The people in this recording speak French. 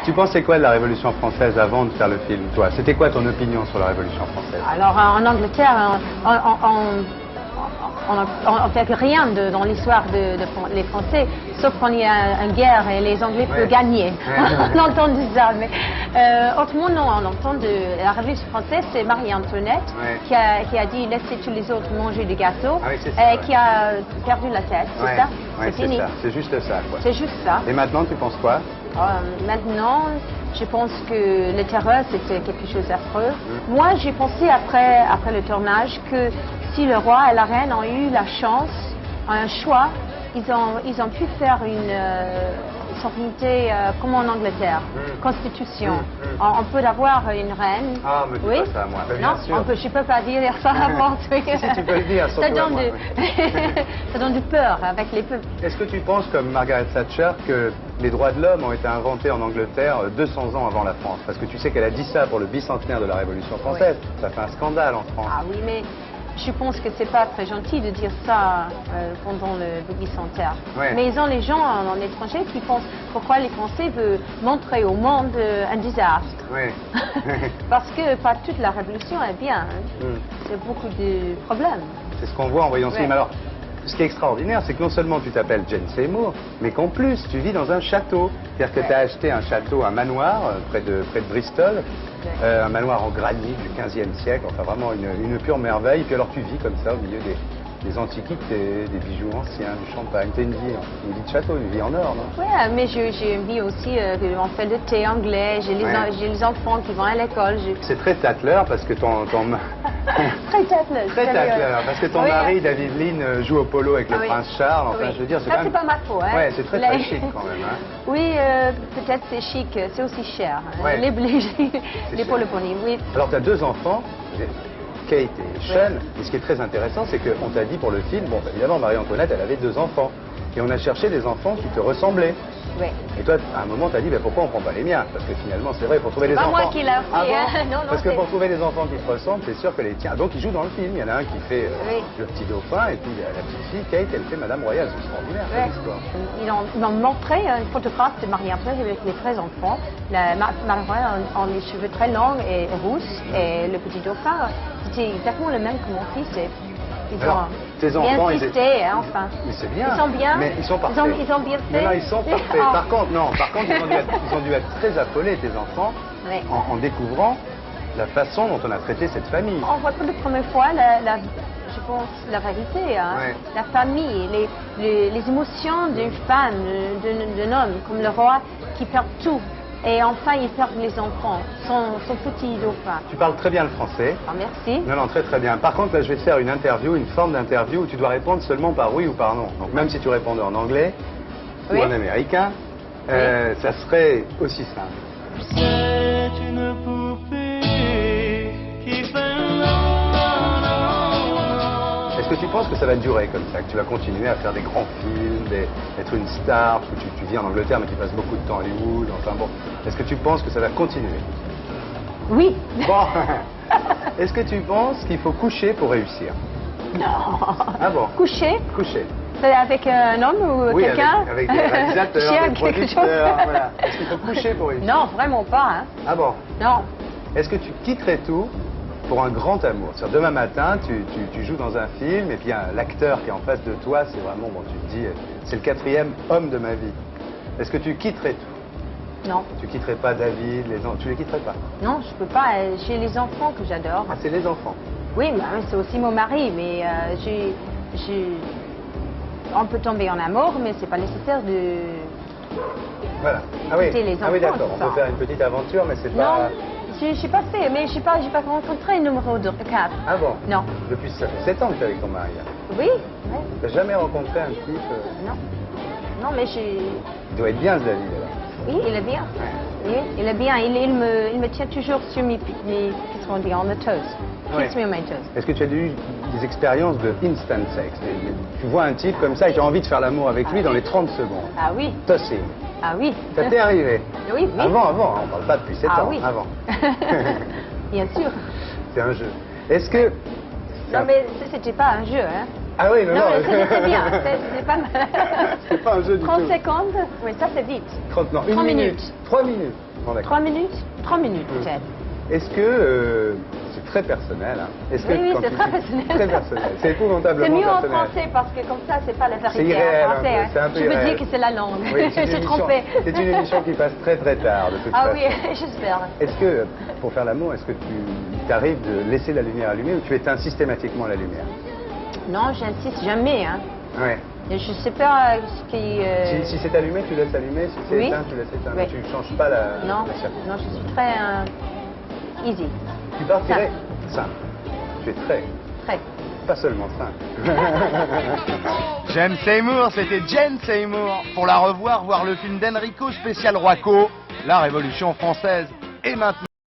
Tu pensais quoi de la Révolution française avant de faire le film, toi? C'était quoi ton opinion sur la Révolution française? Alors en Angleterre, on ne fait rien dans l'histoire les Français, sauf quand il y a une guerre et les Anglais peuvent gagner. On entend ça, mais autrement non, on entend de la Révolution française, c'est Marie-Antoinette qui a dit laissez tous les autres manger des gâteaux et qui a perdu la tête, c'est ça? C'est fini. C'est juste ça, quoi. C'est juste ça. Et maintenant, tu penses quoi? Maintenant, je pense que le terreur, c'était quelque chose d'affreux. Moi, j'ai pensé après le tournage que si le roi et la reine ont eu la chance, un choix, ils ont pu faire une souverainté comme en Angleterre, constitution. On peut avoir une reine. Ah, me dis pas ça, moi. Ben, bien sûr. Je ne peux pas dire ça avant. Si tu peux le dire, ça donne du peur avec les peuples. Est-ce que tu penses, comme Margaret Thatcher, que les droits de l'homme ont été inventés en Angleterre 200 ans avant la France? Parce que tu sais qu'elle a dit ça pour le bicentenaire de la Révolution française. Ça fait un scandale en France. Ah oui, mais je pense que c'est pas très gentil de dire ça pendant le bicentenaire. Mais ils ont les gens en étranger qui pensent pourquoi les Français veulent montrer au monde un désastre. Parce que pas toute la révolution est bien. Il y a beaucoup de problèmes. C'est ce qu'on voit en voyant ce film. Alors, ce qui est extraordinaire, c'est que non seulement tu t'appelles Jane Seymour, mais qu'en plus, tu vis dans un château. C'est-à-dire que tu as acheté un château, un manoir, près de Bristol, un manoir en granit du 15e siècle, enfin vraiment une pure merveille. Et puis alors tu vis comme ça au milieu des antiquités, des bijoux anciens, du champagne. Tu as une vie de château, une vie en or, non? Oui, mais j'ai une vie aussi, on fait le thé anglais, j'ai les enfants qui vont à l'école. C'est très Tatler parce que ton... Très Tatler. Très Tatler, parce que ton mari, David Lean, joue au polo avec le prince Charles. Enfin, je veux dire, c'est pas ma faute. Hein. Ouais, c'est très chic quand même. Hein. Oui, peut-être c'est chic, c'est aussi cher. Hein. Les polo pony, oui. Alors, tu as 2 enfants. Kate et Sean, et ce qui est très intéressant, c'est qu'on t'a dit pour le film, bon, évidemment, Marie-Antoinette, elle avait 2 enfants, et on a cherché des enfants qui te ressemblaient. Et toi, à un moment, t'as dit, ben, pourquoi on prend pas les miens? Parce que finalement, c'est vrai, pour trouver des enfants... C'est pas moi qui l'a fait, hein. Non, parce que pour trouver des enfants qui te ressemblent, c'est sûr que les tiens... Donc, ils jouent dans le film, il y en a un qui fait le petit dauphin, et puis la petite fille, Kate, elle fait Madame Royale, c'est extraordinaire, cette histoire. Ils m'ont montré une photographe de Marie-Antoinette avec les 13 enfants. Marie-Royale a les cheveux très longs et rousses, et le petit dauphin, c'était exactement le même que mon fils. Tes enfants, ils enfin. Mais c'est bien. Ils sont bien. Mais ils sont parfaits. Ils ont bien fait. Non, ils sont parfaits. Par contre, ils ont dû être très affolés, tes enfants, en découvrant la façon dont on a traité cette famille. On voit pour la première fois, je pense, la vérité. Hein. La famille, les émotions d'une femme, d'un homme, comme le roi, qui perd tout. Et enfin, il perd les enfants, son petit dauphin. Tu parles très bien le français. Ah, merci. Non, très très bien. Par contre, là, je vais te faire une interview, une forme d'interview où tu dois répondre seulement par oui ou par non. Donc même si tu répondais en anglais ou en américain, ça serait aussi simple. C'est une poupée qui fait Est-ce que tu penses que ça va durer comme ça, que tu vas continuer à faire des grands films, être une star, parce que tu vis en Angleterre mais tu passes beaucoup de temps à Hollywood, enfin bon, est-ce que tu penses que ça va continuer? Oui. Bon, est-ce que tu penses qu'il faut coucher pour réussir? Non. Ah bon? Coucher? Coucher. C'est avec un homme ou quelqu'un? Oui, avec des réalisateurs, des producteurs, voilà. Est-ce qu'il faut coucher pour réussir? Non, vraiment pas. Hein. Ah bon? Non. Est-ce que tu quitterais tout pour un grand amour? C'est-à-dire, demain matin, tu joues dans un film et puis l'acteur qui est en face de toi, c'est vraiment, bon, tu te dis, c'est le 4e homme de ma vie. Est-ce que tu quitterais tout? Non. Tu quitterais pas David, tu les quitterais pas? Non, je peux pas. J'ai les enfants que j'adore. Ah, c'est les enfants? Oui, mais c'est aussi mon mari, mais on peut tomber en amour, mais c'est pas nécessaire de... Voilà. Ah oui, les enfants, d'accord, on peut faire une petite aventure, mais c'est pas... Non, je n'ai pas fait, mais je n'ai pas rencontré le numéro 4. Ah bon? Non. Depuis, ça fait 7 ans que tu es avec ton mari, là. Oui. Tu n'as jamais rencontré un type... Non. Non, mais j'ai... Il doit être bien, ce David, alors. Oui, il est bien. Oui, il est bien. Il me tient toujours sur mes qu'est-ce qu'on dit, on the toes. Keeps me on my toes. Est-ce que tu as eu des expériences de instant sex? Tu vois un type comme ça et tu as envie de faire l'amour avec lui dans les 30 secondes. Ah oui. Tossing. Ah oui. Ça t'est arrivé? Oui. Avant, on ne parle pas depuis 7 ans. Oui. Avant. Bien sûr. C'est un jeu. Est-ce que... Non, mais c'était pas un jeu, hein. Ah oui, non, Non, non. mais c'est bien, c'est pas mal. C'est pas un jeu du 30 tout. secondes, oui, ça c'est vite. 30, non, 3 1 minute. minutes. 3 minutes. Bon, d'accord. 3 minutes 3 minutes peut-être. Est-ce que, c'est très personnel, hein. Est-ce que Oui, quand c'est tu très dis- personnel. Très personnel. C'est épouvantablement C'est mieux en personnel. français parce que comme ça, c'est pas la C'est vérité irréel, en un français. peu, hein. c'est un peu Je veux irréel. dire que c'est la langue. Oui, Je suis trompée. C'est une émission qui passe très très tard, de toute Ah façon. oui, j'espère. Est-ce que, pour faire l'amour, est-ce que tu t'arrives de laisser la lumière allumée ou tu éteins systématiquement la lumière? Non, j'insiste jamais. Hein. Ouais. Et je sais pas ce qui... Si c'est allumé, tu laisses allumer. Si c'est Oui. éteint, tu laisses éteindre. Oui. Tu ne changes pas la Non, circuit. non, je suis très easy. Tu partirais simple. Tu es très, Très. pas seulement simple. Jane Seymour, c'était Jane Seymour. Pour la revoir, voir le film d'Enrico spécial Roaco, La Révolution française. Et maintenant...